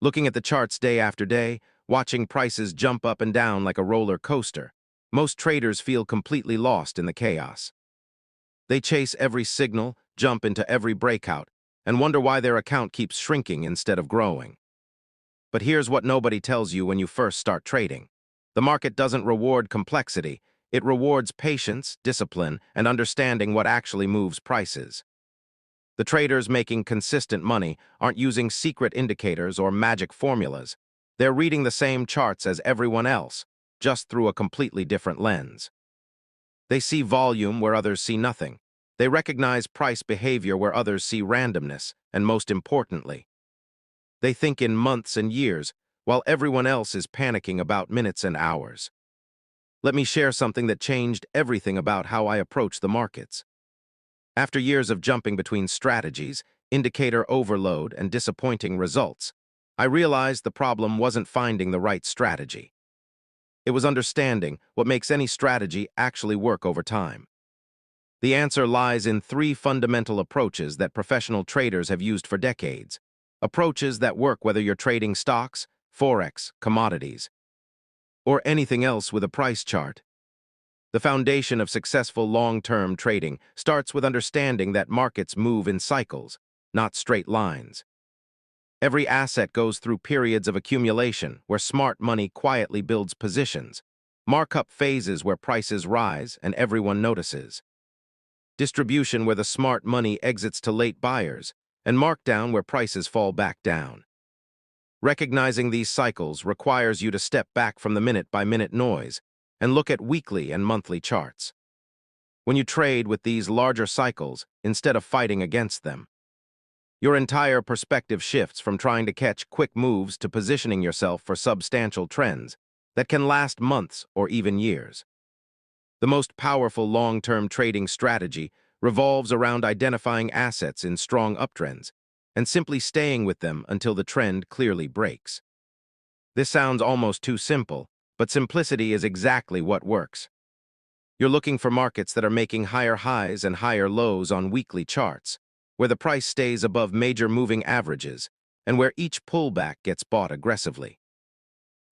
Looking at the charts day after day, watching prices jump up and down like a roller coaster, most traders feel completely lost in the chaos. They chase every signal, jump into every breakout, and wonder why their account keeps shrinking instead of growing. But here's what nobody tells you when you first start trading. The market doesn't reward complexity. It rewards patience, discipline, and understanding what actually moves prices. The traders making consistent money aren't using secret indicators or magic formulas. They're reading the same charts as everyone else, just through a completely different lens. They see volume where others see nothing. They recognize price behavior where others see randomness, and most importantly, they think in months and years, while everyone else is panicking about minutes and hours. Let me share something that changed everything about how I approach the markets. After years of jumping between strategies, indicator overload, and disappointing results, I realized the problem wasn't finding the right strategy. It was understanding what makes any strategy actually work over time. The answer lies in three fundamental approaches that professional traders have used for decades. Approaches that work whether you're trading stocks, forex, commodities, or anything else with a price chart. The foundation of successful long-term trading starts with understanding that markets move in cycles, not straight lines. Every asset goes through periods of accumulation where smart money quietly builds positions, markup phases where prices rise and everyone notices, distribution where the smart money exits to late buyers, and markdown where prices fall back down. Recognizing these cycles requires you to step back from the minute-by-minute noise and look at weekly and monthly charts. When you trade with these larger cycles instead of fighting against them, your entire perspective shifts from trying to catch quick moves to positioning yourself for substantial trends that can last months or even years. The most powerful long-term trading strategy revolves around identifying assets in strong uptrends and simply staying with them until the trend clearly breaks. This sounds almost too simple, but simplicity is exactly what works. You're looking for markets that are making higher highs and higher lows on weekly charts, where the price stays above major moving averages, and where each pullback gets bought aggressively.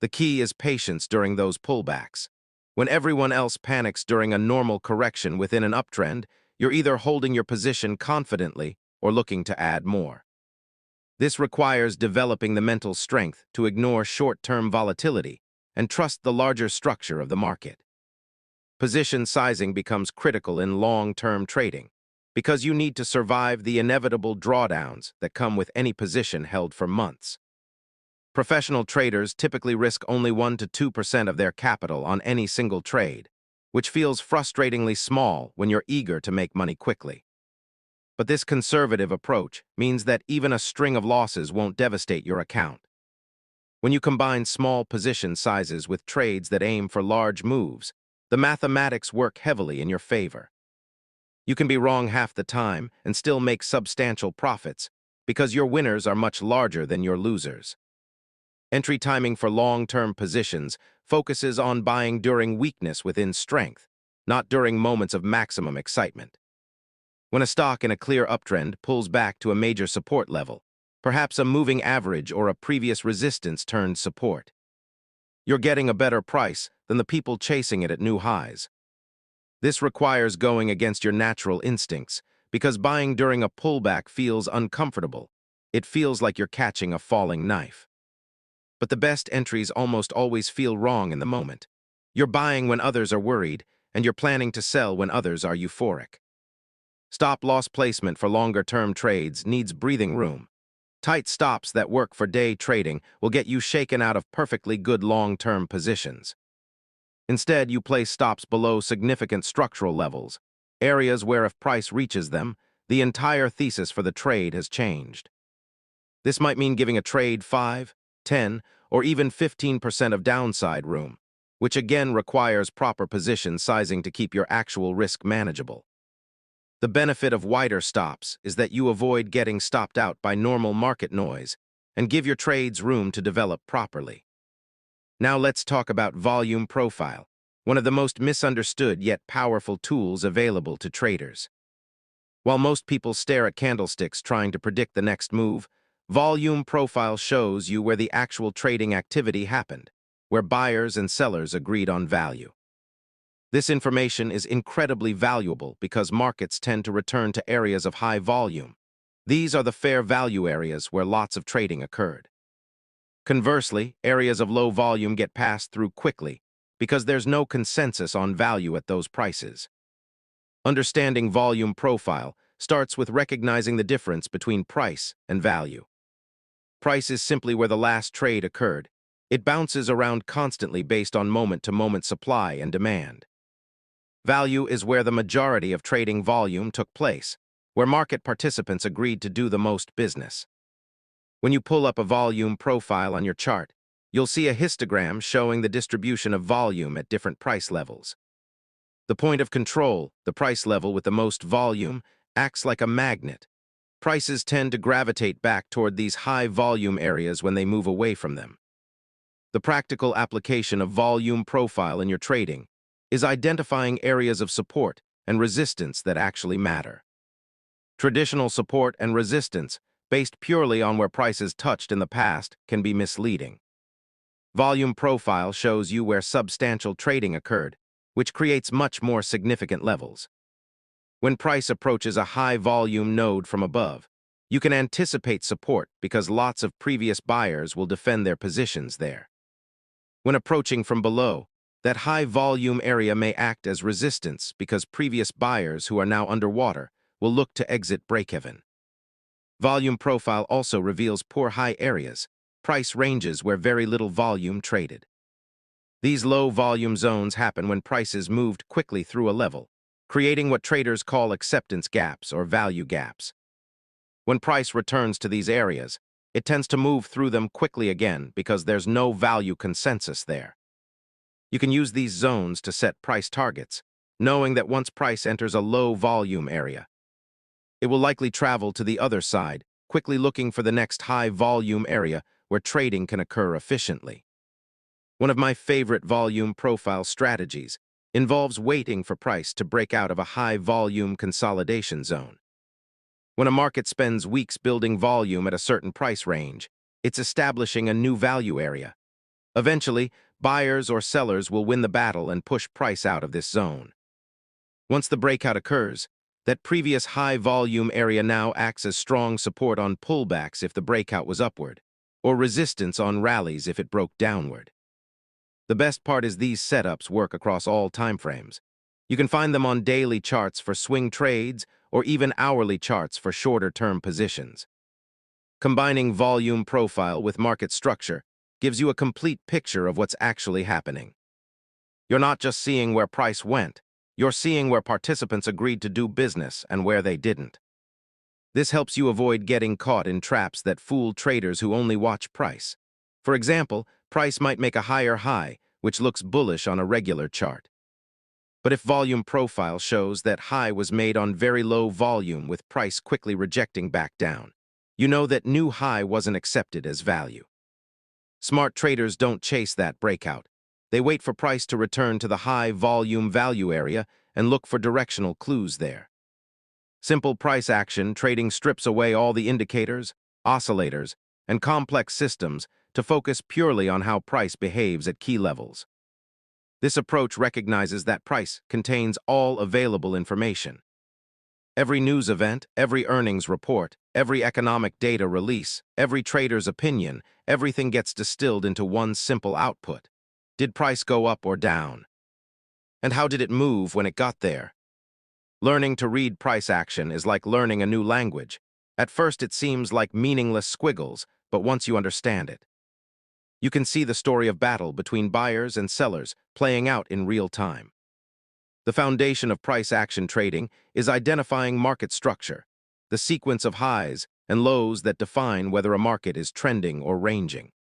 The key is patience during those pullbacks. When everyone else panics during a normal correction within an uptrend, you're either holding your position confidently or looking to add more. This requires developing the mental strength to ignore short-term volatility and trust the larger structure of the market. Position sizing becomes critical in long-term trading because you need to survive the inevitable drawdowns that come with any position held for months. Professional traders typically risk only 1 to 2% of their capital on any single trade, which feels frustratingly small when you're eager to make money quickly. But this conservative approach means that even a string of losses won't devastate your account. When you combine small position sizes with trades that aim for large moves, the mathematics work heavily in your favor. You can be wrong half the time and still make substantial profits because your winners are much larger than your losers. Entry timing for long-term positions focuses on buying during weakness within strength, not during moments of maximum excitement. When a stock in a clear uptrend pulls back to a major support level, perhaps a moving average or a previous resistance turned support, you're getting a better price than the people chasing it at new highs. This requires going against your natural instincts because buying during a pullback feels uncomfortable. It feels like you're catching a falling knife. But the best entries almost always feel wrong in the moment. You're buying when others are worried, and you're planning to sell when others are euphoric. Stop-loss placement for longer-term trades needs breathing room. Tight stops that work for day trading will get you shaken out of perfectly good long-term positions. Instead, you place stops below significant structural levels, areas where if price reaches them, the entire thesis for the trade has changed. This might mean giving a trade 5, 10, or even 15% of downside room, which again requires proper position sizing to keep your actual risk manageable. The benefit of wider stops is that you avoid getting stopped out by normal market noise and give your trades room to develop properly. Now let's talk about volume profile, one of the most misunderstood yet powerful tools available to traders. While most people stare at candlesticks trying to predict the next move, Volume profile shows you where the actual trading activity happened, where buyers and sellers agreed on value. This information is incredibly valuable because markets tend to return to areas of high volume. These are the fair value areas where lots of trading occurred. Conversely, areas of low volume get passed through quickly because there's no consensus on value at those prices. Understanding volume profile starts with recognizing the difference between price and value. Price is simply where the last trade occurred. It bounces around constantly based on moment-to-moment supply and demand. Value is where the majority of trading volume took place, where market participants agreed to do the most business. When you pull up a volume profile on your chart, you'll see a histogram showing the distribution of volume at different price levels. The point of control, the price level with the most volume, acts like a magnet. Prices tend to gravitate back toward these high-volume areas when they move away from them. The practical application of volume profile in your trading is identifying areas of support and resistance that actually matter. Traditional support and resistance, based purely on where prices touched in the past, can be misleading. Volume profile shows you where substantial trading occurred, which creates much more significant levels. When price approaches a high-volume node from above, you can anticipate support because lots of previous buyers will defend their positions there. When approaching from below, that high-volume area may act as resistance because previous buyers who are now underwater will look to exit break-even. Volume profile also reveals poor high areas, price ranges where very little volume traded. These low-volume zones happen when prices moved quickly through a level, creating what traders call acceptance gaps or value gaps. When price returns to these areas, it tends to move through them quickly again because there's no value consensus there. You can use these zones to set price targets, knowing that once price enters a low-volume area, it will likely travel to the other side, quickly looking for the next high-volume area where trading can occur efficiently. One of my favorite volume profile strategies involves waiting for price to break out of a high-volume consolidation zone. When a market spends weeks building volume at a certain price range, it's establishing a new value area. Eventually, buyers or sellers will win the battle and push price out of this zone. Once the breakout occurs, that previous high-volume area now acts as strong support on pullbacks if the breakout was upward, or resistance on rallies if it broke downward. The best part is these setups work across all timeframes. You can find them on daily charts for swing trades or even hourly charts for shorter-term positions. Combining volume profile with market structure gives you a complete picture of what's actually happening. You're not just seeing where price went, you're seeing where participants agreed to do business and where they didn't. This helps you avoid getting caught in traps that fool traders who only watch price. For example, price might make a higher high, which looks bullish on a regular chart. But if volume profile shows that high was made on very low volume with price quickly rejecting back down, you know that new high wasn't accepted as value. Smart traders don't chase that breakout. They wait for price to return to the high volume value area and look for directional clues there. Simple price action trading strips away all the indicators, oscillators, and complex systems to focus purely on how price behaves at key levels. This approach recognizes that price contains all available information. Every news event, every earnings report, every economic data release, every trader's opinion, everything gets distilled into one simple output. Did price go up or down? And how did it move when it got there? Learning to read price action is like learning a new language. At first it seems like meaningless squiggles, but once you understand it, you can see the story of battle between buyers and sellers playing out in real time. The foundation of price action trading is identifying market structure, the sequence of highs and lows that define whether a market is trending or ranging.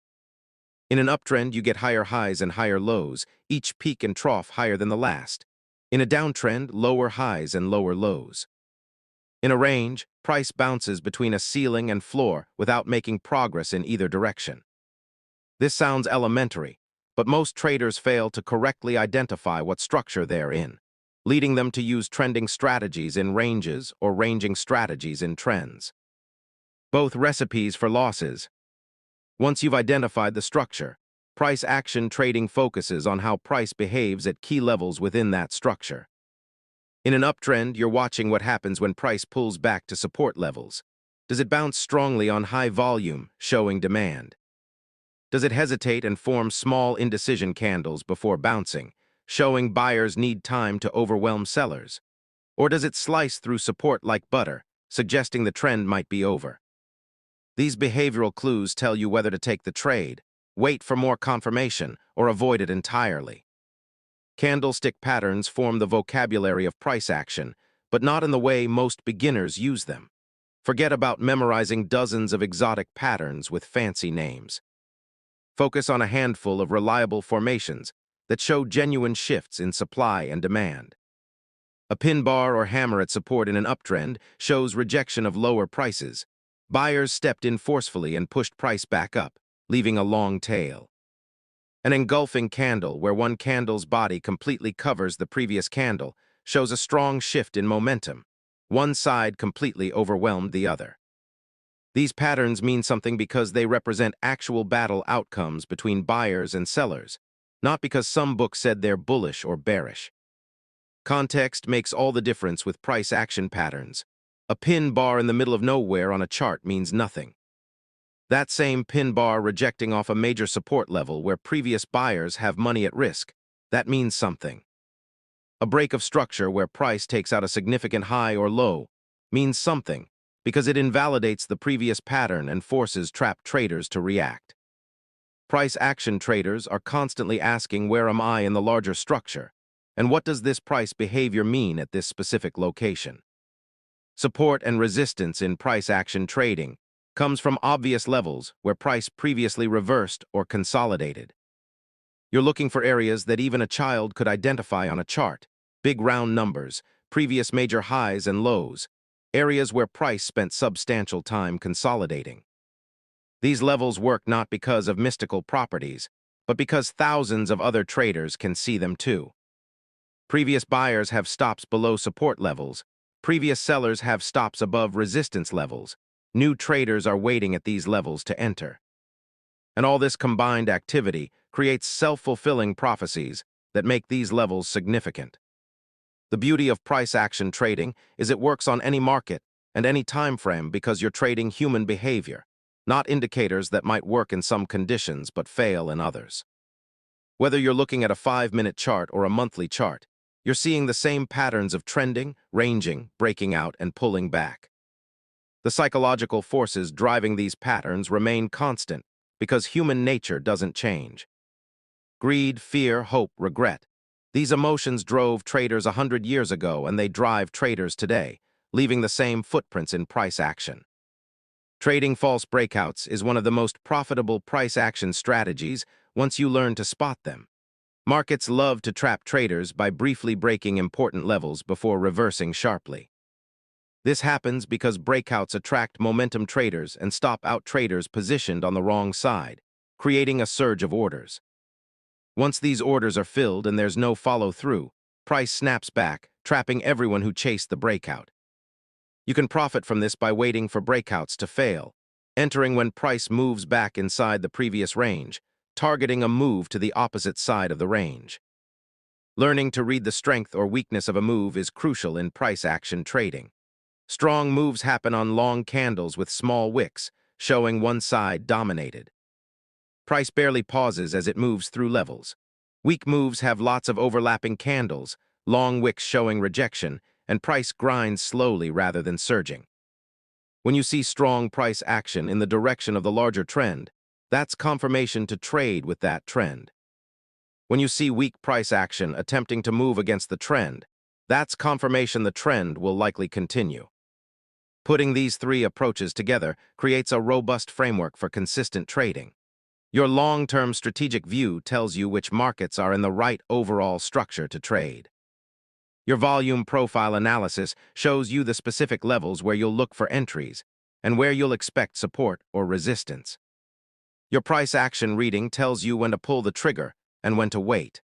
In an uptrend, you get higher highs and higher lows, each peak and trough higher than the last. In a downtrend, lower highs and lower lows. In a range, price bounces between a ceiling and floor without making progress in either direction. This sounds elementary, but most traders fail to correctly identify what structure they're in, leading them to use trending strategies in ranges or ranging strategies in trends. both recipes for losses. Once you've identified the structure, price action trading focuses on how price behaves at key levels within that structure. In an uptrend, you're watching what happens when price pulls back to support levels. Does it bounce strongly on high volume, showing demand? Does it hesitate and form small indecision candles before bouncing, showing buyers need time to overwhelm sellers? Or does it slice through support like butter, suggesting the trend might be over? These behavioral clues tell you whether to take the trade, wait for more confirmation, or avoid it entirely. Candlestick patterns form the vocabulary of price action, but not in the way most beginners use them. Forget about memorizing dozens of exotic patterns with fancy names. Focus on a handful of reliable formations that show genuine shifts in supply and demand. A pin bar or hammer at support in an uptrend shows rejection of lower prices. Buyers stepped in forcefully and pushed price back up, leaving a long tail. An engulfing candle, where one candle's body completely covers the previous candle, shows a strong shift in momentum. One side completely overwhelmed the other. These patterns mean something because they represent actual battle outcomes between buyers and sellers, not because some book said they're bullish or bearish. Context makes all the difference with price action patterns. A pin bar in the middle of nowhere on a chart means nothing. That same pin bar rejecting off a major support level where previous buyers have money at risk, that means something. A break of structure where price takes out a significant high or low means something because it invalidates the previous pattern and forces trapped traders to react. Price action traders are constantly asking, where am I in the larger structure? And what does this price behavior mean at this specific location? Support and resistance in price action trading comes from obvious levels where price previously reversed or consolidated. You're looking for areas that even a child could identify on a chart, big round numbers, previous major highs and lows, areas where price spent substantial time consolidating. These levels work not because of mystical properties, but because thousands of other traders can see them too. Previous buyers have stops below support levels. Previous sellers have stops above resistance levels. New traders are waiting at these levels to enter. And all this combined activity creates self-fulfilling prophecies that make these levels significant. The beauty of price action trading is it works on any market and any time frame because you're trading human behavior, not indicators that might work in some conditions but fail in others. Whether you're looking at a 5-minute chart or a monthly chart, you're seeing the same patterns of trending, ranging, breaking out, and pulling back. The psychological forces driving these patterns remain constant because human nature doesn't change. Greed, fear, hope, regret. These emotions drove traders 100 years ago and they drive traders today, leaving the same footprints in price action. Trading false breakouts is one of the most profitable price action strategies once you learn to spot them. Markets love to trap traders by briefly breaking important levels before reversing sharply. This happens because breakouts attract momentum traders and stop out traders positioned on the wrong side, creating a surge of orders. Once these orders are filled and there's no follow-through, price snaps back, trapping everyone who chased the breakout. You can profit from this by waiting for breakouts to fail, entering when price moves back inside the previous range, targeting a move to the opposite side of the range. Learning to read the strength or weakness of a move is crucial in price action trading. Strong moves happen on long candles with small wicks, showing one side dominated. Price barely pauses as it moves through levels. Weak moves have lots of overlapping candles, long wicks showing rejection, and price grinds slowly rather than surging. When you see strong price action in the direction of the larger trend, that's confirmation to trade with that trend. When you see weak price action attempting to move against the trend, that's confirmation the trend will likely continue. Putting these three approaches together creates a robust framework for consistent trading. Your long-term strategic view tells you which markets are in the right overall structure to trade. Your volume profile analysis shows you the specific levels where you'll look for entries and where you'll expect support or resistance. Your price action reading tells you when to pull the trigger and when to wait.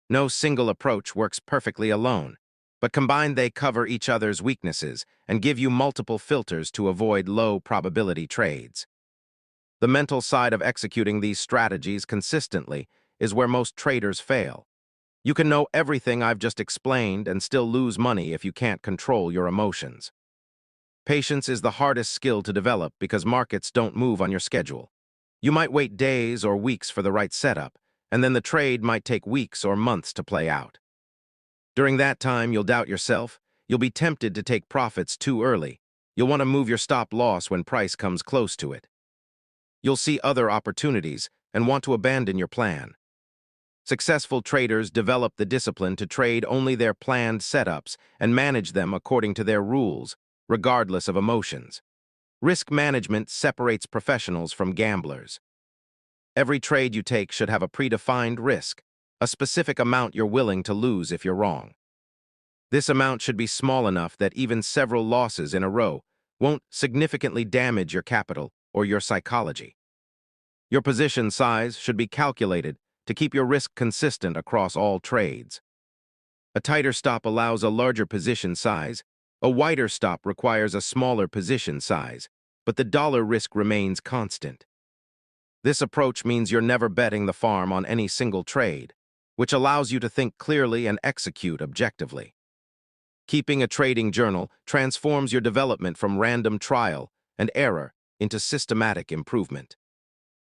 No single approach works perfectly alone. but combined they cover each other's weaknesses and give you multiple filters to avoid low-probability trades. The mental side of executing these strategies consistently is where most traders fail. You can know everything I've just explained and still lose money if you can't control your emotions. Patience is the hardest skill to develop because markets don't move on your schedule. You might wait days or weeks for the right setup, and then the trade might take weeks or months to play out. During that time, you'll doubt yourself, you'll be tempted to take profits too early, you'll want to move your stop loss when price comes close to it. You'll see other opportunities and want to abandon your plan. Successful traders develop the discipline to trade only their planned setups and manage them according to their rules, regardless of emotions. Risk management separates professionals from gamblers. Every trade you take should have a predefined risk, a specific amount you're willing to lose if you're wrong. This amount should be small enough that even several losses in a row won't significantly damage your capital or your psychology. Your position size should be calculated to keep your risk consistent across all trades. A tighter stop allows a larger position size. A wider stop requires a smaller position size, but the dollar risk remains constant. This approach means you're never betting the farm on any single trade, which allows you to think clearly and execute objectively. Keeping a trading journal transforms your development from random trial and error into systematic improvement.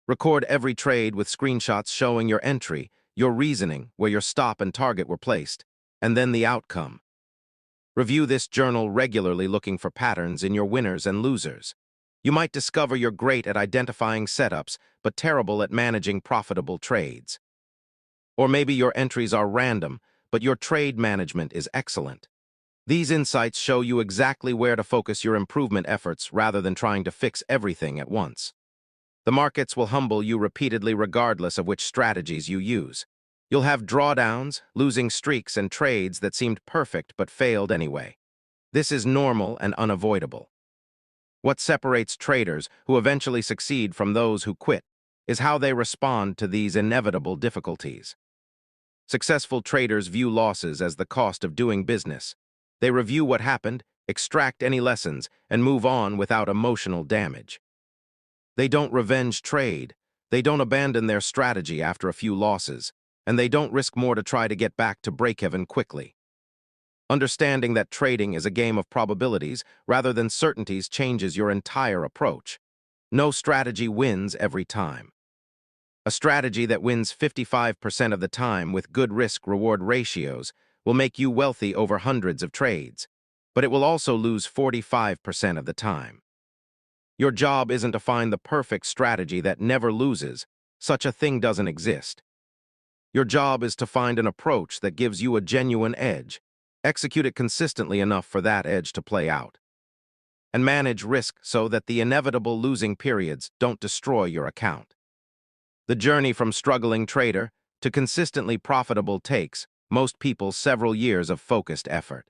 Record every trade with screenshots showing your entry, your reasoning, where your stop and target were placed, and then the outcome. Review this journal regularly looking for patterns in your winners and losers. You might discover you're great at identifying setups, but terrible at managing profitable trades. Or maybe your entries are random, but your trade management is excellent. These insights show you exactly where to focus your improvement efforts rather than trying to fix everything at once. The markets will humble you repeatedly regardless of which strategies you use. You'll have drawdowns, losing streaks, and trades that seemed perfect but failed anyway. This is normal and unavoidable. What separates traders who eventually succeed from those who quit is how they respond to these inevitable difficulties. Successful traders view losses as the cost of doing business. They review what happened, extract any lessons, and move on without emotional damage. They don't revenge trade, they don't abandon their strategy after a few losses, and they don't risk more to try to get back to break-even quickly. Understanding that trading is a game of probabilities rather than certainties changes your entire approach. No strategy wins every time. A strategy that wins 55% of the time with good risk-reward ratios will make you wealthy over hundreds of trades, but it will also lose 45% of the time. Your job isn't to find the perfect strategy that never loses. Such a thing doesn't exist. Your job is to find an approach that gives you a genuine edge, execute it consistently enough for that edge to play out, and manage risk so that the inevitable losing periods don't destroy your account. The journey from struggling trader to consistently profitable takes most people several years of focused effort.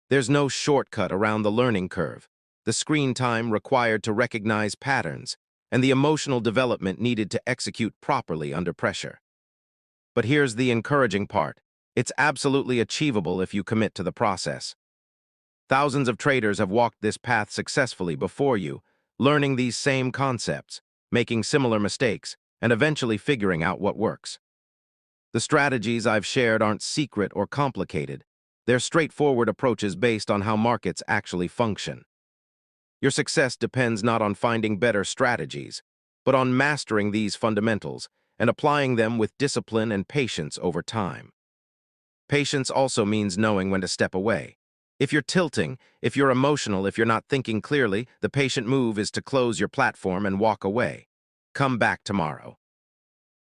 There's no shortcut around the learning curve. The screen time required to recognize patterns, and the emotional development needed to execute properly under pressure. But here's the encouraging part. It's absolutely achievable if you commit to the process. Thousands of traders have walked this path successfully before you, learning these same concepts, making similar mistakes, and eventually figuring out what works. The strategies I've shared aren't secret or complicated. They're straightforward approaches based on how markets actually function. Your success depends not on finding better strategies, but on mastering these fundamentals and applying them with discipline and patience over time. Patience also means knowing when to step away. If you're tilting, if you're emotional, if you're not thinking clearly, the patient move is to close your platform and walk away. Come back tomorrow.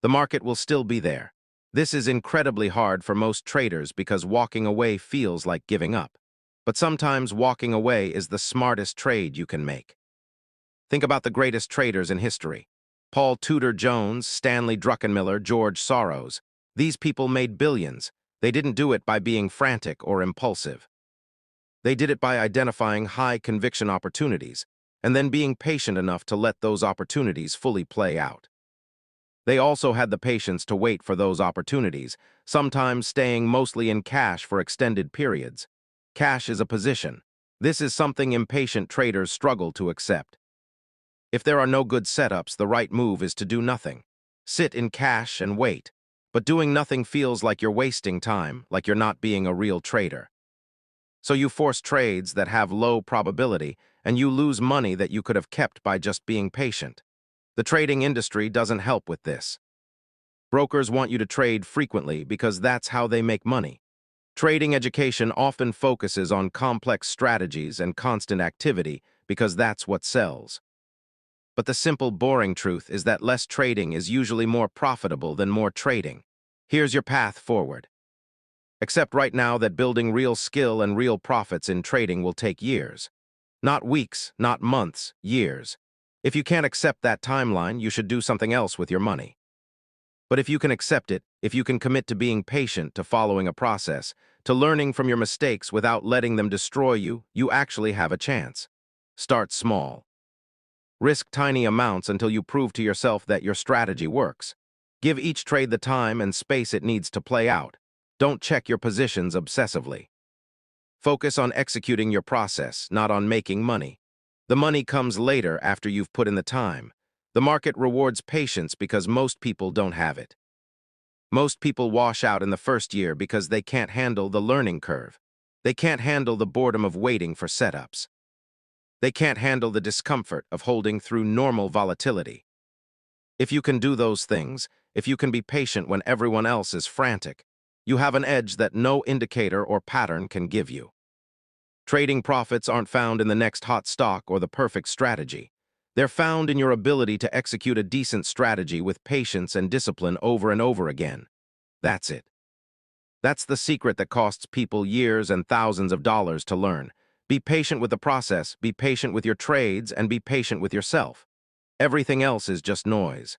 The market will still be there. This is incredibly hard for most traders because walking away feels like giving up. But sometimes walking away is the smartest trade you can make. Think about the greatest traders in history. Paul Tudor Jones, Stanley Druckenmiller, George Soros. These people made billions. They didn't do it by being frantic or impulsive. They did it by identifying high-conviction opportunities and then being patient enough to let those opportunities fully play out. They also had the patience to wait for those opportunities, sometimes staying mostly in cash for extended periods. Cash is a position. This is something impatient traders struggle to accept. If there are no good setups, the right move is to do nothing. Sit in cash and wait. But doing nothing feels like you're wasting time, like you're not being a real trader. So you force trades that have low probability, and you lose money that you could have kept by just being patient. The trading industry doesn't help with this. Brokers want you to trade frequently because that's how they make money. Trading education often focuses on complex strategies and constant activity because that's what sells. But the simple, boring truth is that less trading is usually more profitable than more trading. Here's your path forward. Accept right now that building real skill and real profits in trading will take years. Not weeks, not months, years. If you can't accept that timeline, you should do something else with your money. But if you can accept it, if you can commit to being patient, to following a process, to learning from your mistakes without letting them destroy you, you actually have a chance. Start small. Risk tiny amounts until you prove to yourself that your strategy works. Give each trade the time and space it needs to play out. Don't check your positions obsessively. Focus on executing your process, not on making money. The money comes later after you've put in the time. The market rewards patience because most people don't have it. Most people wash out in the first year because they can't handle the learning curve. They can't handle the boredom of waiting for setups. They can't handle the discomfort of holding through normal volatility. If you can do those things, if you can be patient when everyone else is frantic, you have an edge that no indicator or pattern can give you. Trading profits aren't found in the next hot stock or the perfect strategy. They're found in your ability to execute a decent strategy with patience and discipline over and over again. That's it. That's the secret that costs people years and thousands of dollars to learn. Be patient with the process, be patient with your trades, and be patient with yourself. Everything else is just noise.